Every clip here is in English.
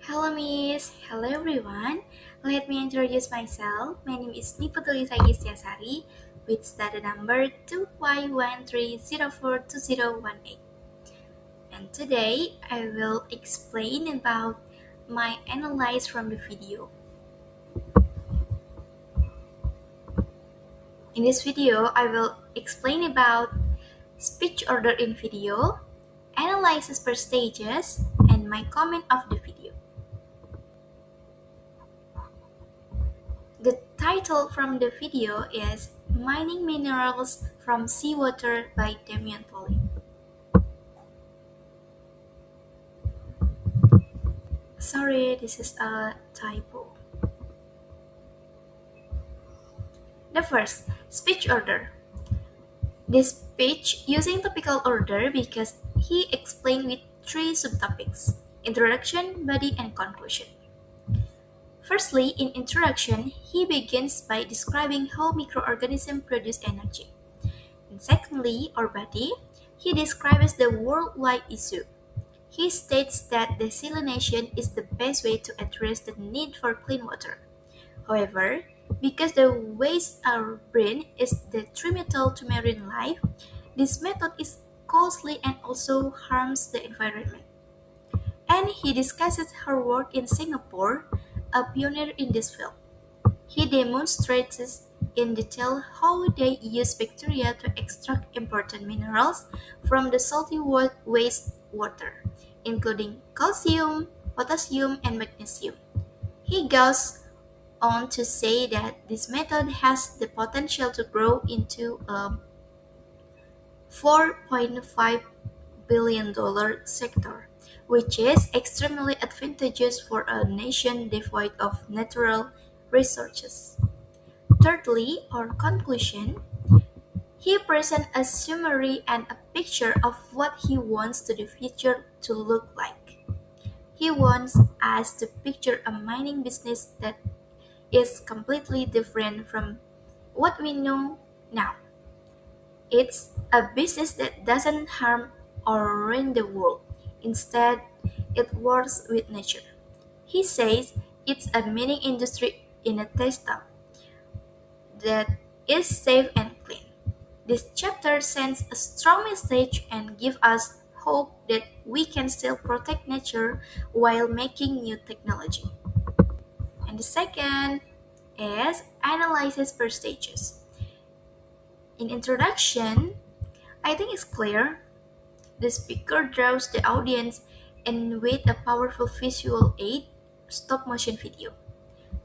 Hello Miss, hello everyone. Let me introduce myself. My name is Putu SARI with data number 2513042018. And today I will explain about my analysis from the video. In this video, I will explain about speech order in video, analysis per stages, and my comment of the video. The title from the video is Mining Minerals from Seawater by Damian Polly. Sorry, this is a typo. The first, speech order. This speech using topical order because he explained with three subtopics: introduction, body, and conclusion. Firstly, in introduction, he begins by describing how microorganisms produce energy. And secondly, or body, he describes the worldwide issue. He states that desalination is the best way to address the need for clean water. However, because the waste our brain is detrimental to marine life, this method is costly and also harms the environment. And he discusses her work in Singapore, a pioneer in this field. He demonstrates in detail how they use bacteria to extract important minerals from the salty wastewater, including calcium, potassium, and magnesium. He goes on to say that this method has the potential to grow into a $4.5 billion sector, which is extremely advantageous for a nation devoid of natural resources. Thirdly, or conclusion, he presents a summary and a picture of what he wants the future to look like. He wants us to picture a mining business that is completely different from what we know now. It's a business that doesn't harm or ruin the world. Instead, it works with nature. He says it's a mining industry in a test tub that is safe and clean. This chapter sends a strong message and gives us hope that we can still protect nature while making new technology. And the second is analysis per stages. In introduction, I think it's clear. The speaker draws the audience in with a powerful visual aid, stop motion video.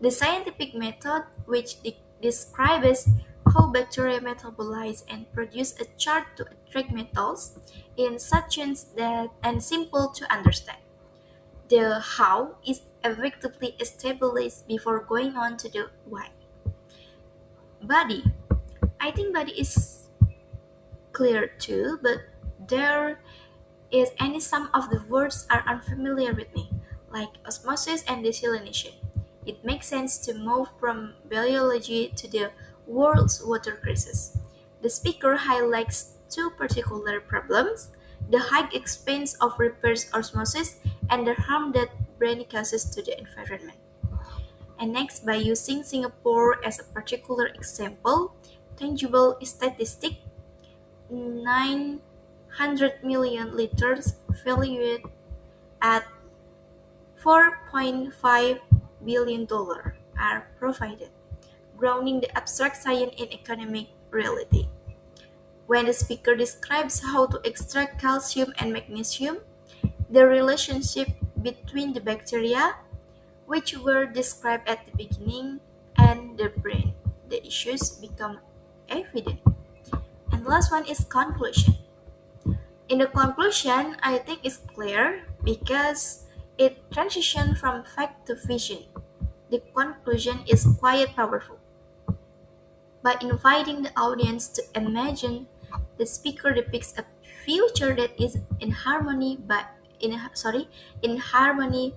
The scientific method, which describes how bacteria metabolize and produce a chart to attract metals in sections that and simple to understand. The how is effectively established before going on to the why. Body. I think body is clear too, but there is any some of the words are unfamiliar with me, like osmosis and desalination. It makes sense to move from biology to the world's water crisis. The speaker highlights two particular problems: the high expense of reverse osmosis and the harm that brain causes to the environment. And next, by using Singapore as a particular example, tangible statistic 900 million liters valued at $4.5 billion are provided, grounding the abstract science in economic reality. When the speaker describes how to extract calcium and magnesium, the relationship between the bacteria, which were described at the beginning, and the brain, the issues become evident. And the last one is conclusion. In the conclusion, I think it's clear because it transitions from fact to vision. The conclusion is quite powerful. By inviting the audience to imagine, the speaker depicts a future that is in harmony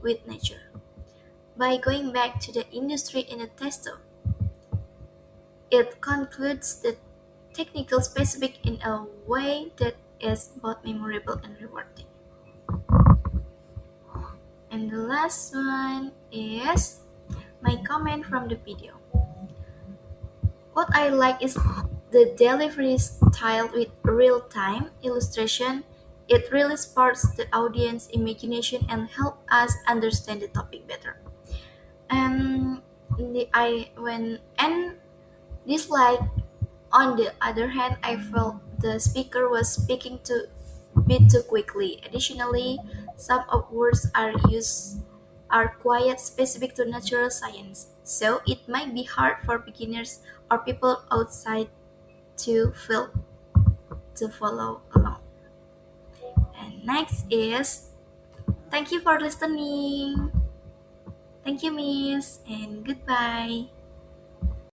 with nature. By going back to the industry in a test tube, it concludes the technical specific in a way that is both memorable and rewarding. And the last one is my comment from the video. What I like is the delivery style with real-time illustration. It really sparks the audience imagination and help us understand the topic better. And the I when and dislike on the other hand, I felt the speaker was speaking too bit too quickly. Additionally, some of words are quite specific to natural science, so it might be hard for beginners or people outside to feel to follow along. And next is thank you for listening. Thank you, Miss, and goodbye.